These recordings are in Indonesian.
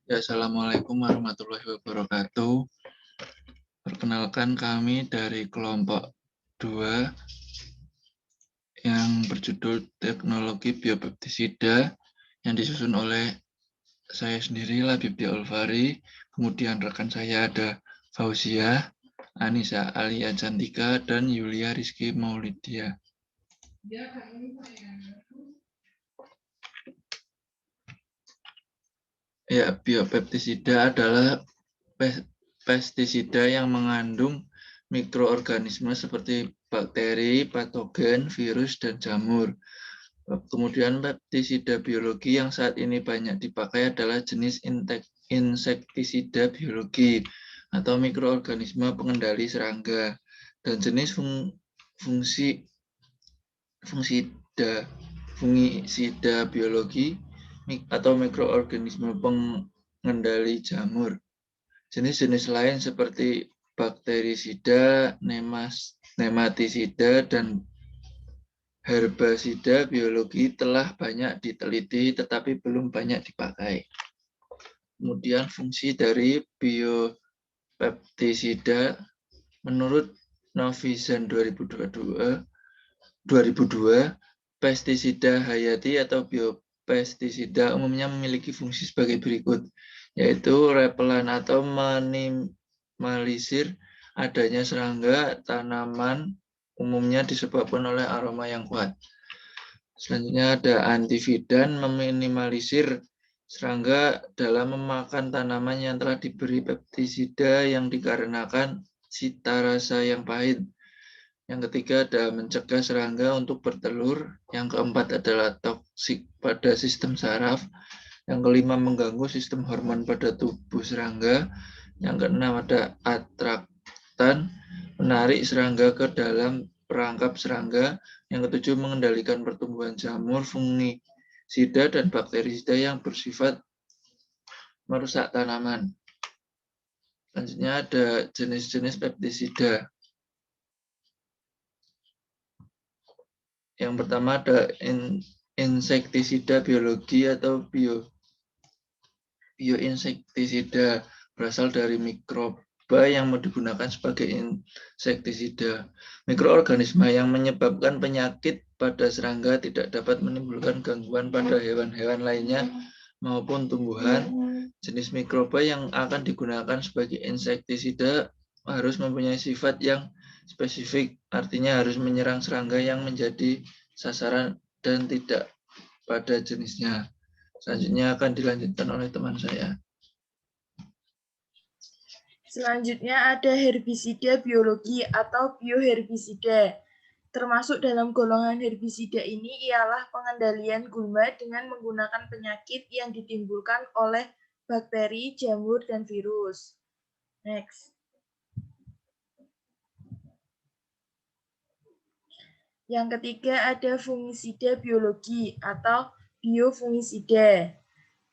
Ya, Assalamualaikum warahmatullahi wabarakatuh. Perkenalkan kami dari kelompok 2 yang berjudul Teknologi Biopeptisida yang disusun oleh saya sendiri, Labibdia Ulfari, kemudian rekan saya ada Fauzia, Anissa Alia Cantika, dan Yulia Rizky Maulidia. Ya, biopeptisida adalah pestisida yang mengandung mikroorganisme seperti bakteri, patogen, virus, dan jamur. Kemudian pestisida biologi yang saat ini banyak dipakai adalah jenis insektisida biologi atau mikroorganisme pengendali serangga, dan jenis fungisida biologi atau mikroorganisme pengendali jamur. Jenis-jenis lain seperti bakterisida, nematisida, dan herbasida biologi telah banyak diteliti tetapi belum banyak dipakai. Kemudian fungsi dari biopeptisida menurut Novizen 2002, pestisida hayati atau biopestisida umumnya memiliki fungsi sebagai berikut, yaitu repelan atau minimalisir adanya serangga tanaman, umumnya disebabkan oleh aroma yang kuat. Selanjutnya ada antividan, meminimalisir serangga dalam memakan tanaman yang telah diberi pestisida yang dikarenakan cita rasa yang pahit. Yang ketiga ada mencegah serangga untuk bertelur. Yang keempat adalah toksik pada sistem saraf. Yang kelima mengganggu sistem hormon pada tubuh serangga. Yang keenam ada atraktan, menarik serangga ke dalam perangkap serangga. Yang ketujuh mengendalikan pertumbuhan jamur, fungisida, dan bakterisida yang bersifat merusak tanaman. Selanjutnya ada jenis-jenis pestisida. Yang pertama ada insektisida biologi atau bioinsektisida, berasal dari mikroba yang digunakan sebagai insektisida. Mikroorganisme yang menyebabkan penyakit pada serangga tidak dapat menimbulkan gangguan pada hewan-hewan lainnya maupun tumbuhan. Jenis mikroba yang akan digunakan sebagai insektisida harus mempunyai sifat yang spesifik, artinya harus menyerang serangga yang menjadi sasaran dan tidak pada jenisnya. Selanjutnya akan dilanjutkan oleh teman saya. Selanjutnya ada herbisida biologi atau bioherbisida. Termasuk dalam golongan herbisida ini ialah pengendalian gulma dengan menggunakan penyakit yang ditimbulkan oleh bakteri, jamur, dan virus. Next. Yang ketiga ada fungisida biologi atau biofungisida.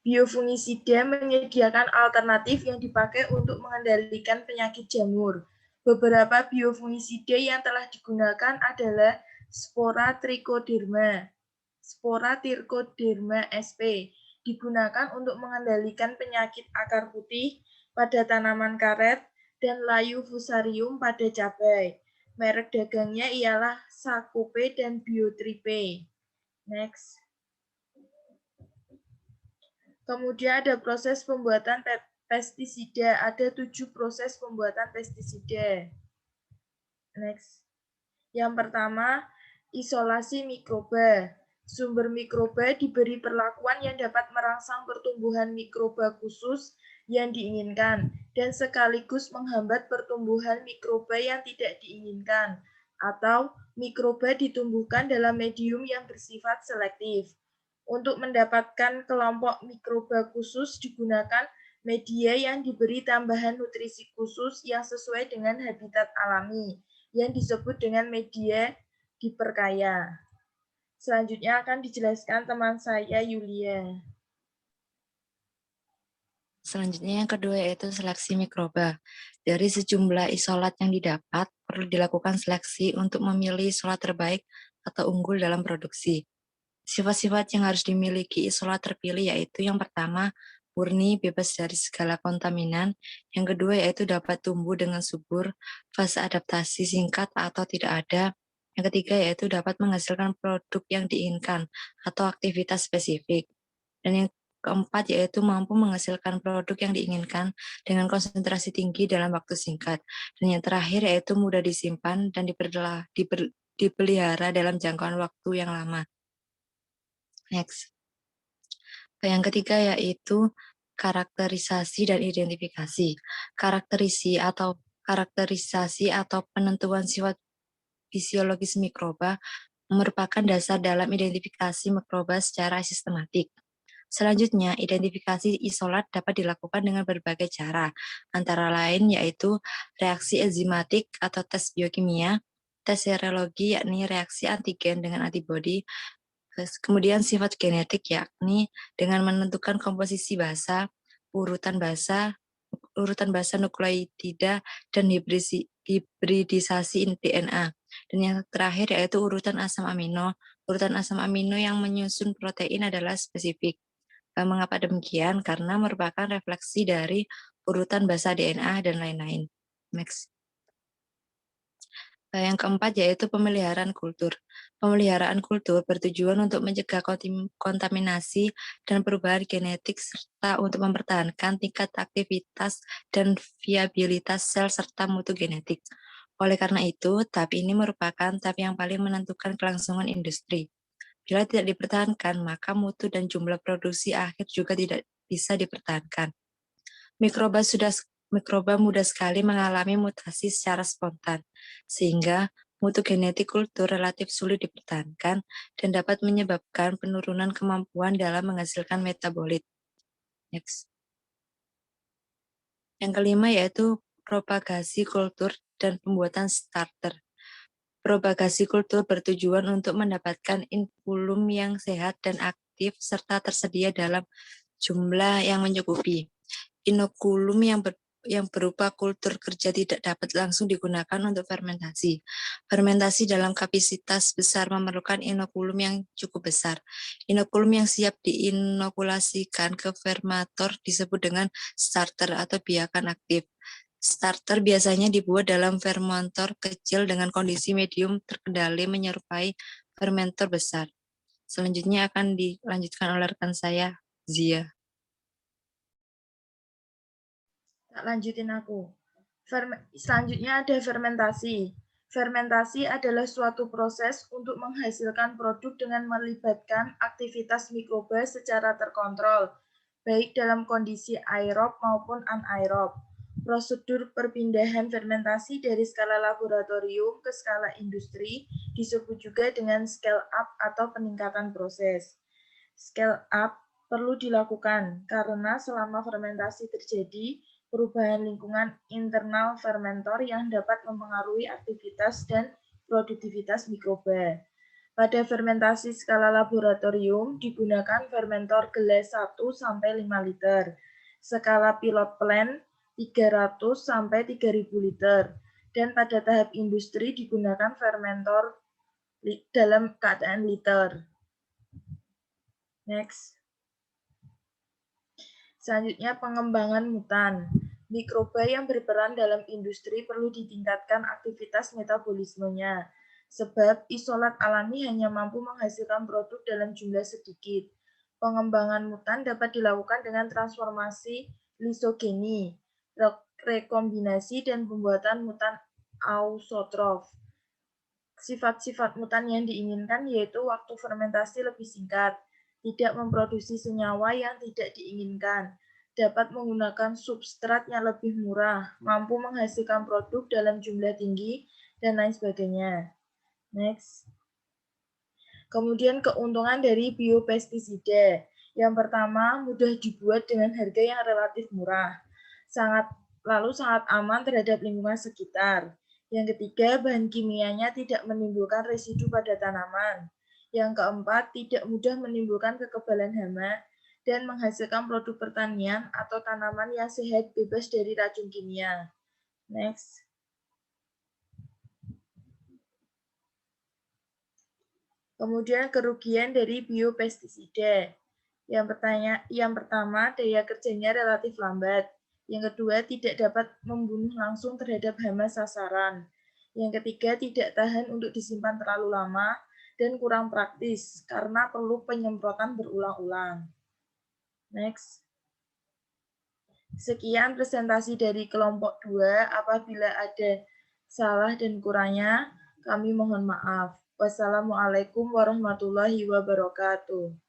Biofungisida menyediakan alternatif yang dipakai untuk mengendalikan penyakit jamur. Beberapa biofungisida yang telah digunakan adalah Spora trichoderma. Spora trichoderma sp digunakan untuk mengendalikan penyakit akar putih pada tanaman karet dan layu fusarium pada cabai. Merek dagangnya ialah Sakope dan Biotripe. Next. Kemudian ada proses pembuatan pestisida. Ada 7 proses pembuatan pestisida. Next. Yang pertama, isolasi mikroba. Sumber mikroba diberi perlakuan yang dapat merangsang pertumbuhan mikroba khusus yang diinginkan dan sekaligus menghambat pertumbuhan mikroba yang tidak diinginkan, atau mikroba ditumbuhkan dalam medium yang bersifat selektif. Untuk mendapatkan kelompok mikroba khusus digunakan media yang diberi tambahan nutrisi khusus yang sesuai dengan habitat alami, yang disebut dengan media diperkaya. Selanjutnya akan dijelaskan teman saya, Yulia. Selanjutnya yang kedua yaitu seleksi mikroba. Dari sejumlah isolat yang didapat, perlu dilakukan seleksi untuk memilih isolat terbaik atau unggul dalam produksi. Sifat-sifat yang harus dimiliki isolat terpilih yaitu yang pertama, murni, bebas dari segala kontaminan. Yang kedua yaitu dapat tumbuh dengan subur, fase adaptasi singkat atau tidak ada. Yang ketiga yaitu dapat menghasilkan produk yang diinginkan atau aktivitas spesifik. Dan yang keempat yaitu mampu menghasilkan produk yang diinginkan dengan konsentrasi tinggi dalam waktu singkat. Dan yang terakhir yaitu mudah disimpan dan dipelihara dalam jangkauan waktu yang lama. Next. Yang ketiga yaitu karakterisasi dan identifikasi. Karakterisasi atau penentuan sifat fisiologis mikroba merupakan dasar dalam identifikasi mikroba secara sistematik. Selanjutnya, identifikasi isolat dapat dilakukan dengan berbagai cara, antara lain yaitu reaksi enzimatik atau tes biokimia, tes serologi yakni reaksi antigen dengan antibodi, kemudian sifat genetik yakni dengan menentukan komposisi basa, urutan basa nukleotida, dan hibridisasi DNA. Dan yang terakhir yaitu urutan asam amino. Urutan asam amino yang menyusun protein adalah spesifik. Mengapa demikian? Karena merupakan refleksi dari urutan basa DNA dan lain-lain. Next. Yang keempat yaitu pemeliharaan kultur. Pemeliharaan kultur bertujuan untuk mencegah kontaminasi dan perubahan genetik serta untuk mempertahankan tingkat aktivitas dan viabilitas sel serta mutu genetik. Oleh karena itu, tahap ini merupakan tahap yang paling menentukan kelangsungan industri. Bila tidak dipertahankan, maka mutu dan jumlah produksi akhir juga tidak bisa dipertahankan. Mikroba mudah sekali mengalami mutasi secara spontan, sehingga mutu genetik kultur relatif sulit dipertahankan dan dapat menyebabkan penurunan kemampuan dalam menghasilkan metabolit. Next. Yang kelima yaitu propagasi kultur dan pembuatan starter. Propagasi kultur bertujuan untuk mendapatkan inokulum yang sehat dan aktif serta tersedia dalam jumlah yang mencukupi. Inokulum yang berupa kultur kerja tidak dapat langsung digunakan untuk fermentasi. Fermentasi dalam kapasitas besar memerlukan inokulum yang cukup besar. Inokulum yang siap diinokulasikan ke fermentator disebut dengan starter atau biakan aktif. Starter biasanya dibuat dalam fermentator kecil dengan kondisi medium terkendali menyerupai fermentator besar. Selanjutnya akan dilanjutkan oleh rekan saya, Zia. Lanjutin aku. Selanjutnya ada fermentasi. Fermentasi adalah suatu proses untuk menghasilkan produk dengan melibatkan aktivitas mikroba secara terkontrol, baik dalam kondisi aerob maupun anaerob. Prosedur perpindahan fermentasi dari skala laboratorium ke skala industri disebut juga dengan scale up atau peningkatan proses. Scale up perlu dilakukan karena selama fermentasi terjadi, perubahan lingkungan internal fermentor yang dapat mempengaruhi aktivitas dan produktivitas mikroba. Pada fermentasi skala laboratorium digunakan fermentor gelas 1-5 liter. Skala pilot plant 300-3000 liter. Dan pada tahap industri digunakan fermentor dalam keadaan liter. Next. Selanjutnya pengembangan mutan. Mikroba yang berperan dalam industri perlu ditingkatkan aktivitas metabolismenya, sebab isolat alami hanya mampu menghasilkan produk dalam jumlah sedikit. Pengembangan mutan dapat dilakukan dengan transformasi lisogeni, rekombinasi, dan pembuatan mutan ausotrof. Sifat-sifat mutan yang diinginkan yaitu waktu fermentasi lebih singkat, tidak memproduksi senyawa yang tidak diinginkan, dapat menggunakan substrat yang lebih murah, mampu menghasilkan produk dalam jumlah tinggi, dan lain sebagainya. Next. Kemudian keuntungan dari biopestisida. Yang pertama, mudah dibuat dengan harga yang relatif murah. Sangat aman terhadap lingkungan sekitar. Yang ketiga, bahan kimianya tidak menimbulkan residu pada tanaman. Yang keempat, tidak mudah menimbulkan kekebalan hama dan menghasilkan produk pertanian atau tanaman yang sehat bebas dari racun kimia. Next. Kemudian kerugian dari biopestisida. Yang pertama, daya kerjanya relatif lambat. Yang kedua, tidak dapat membunuh langsung terhadap hama sasaran. Yang ketiga, tidak tahan untuk disimpan terlalu lama dan kurang praktis karena perlu penyemprotan berulang-ulang. Next. Sekian presentasi dari kelompok 2. Apabila ada salah dan kurangnya, kami mohon maaf. Wassalamualaikum warahmatullahi wabarakatuh.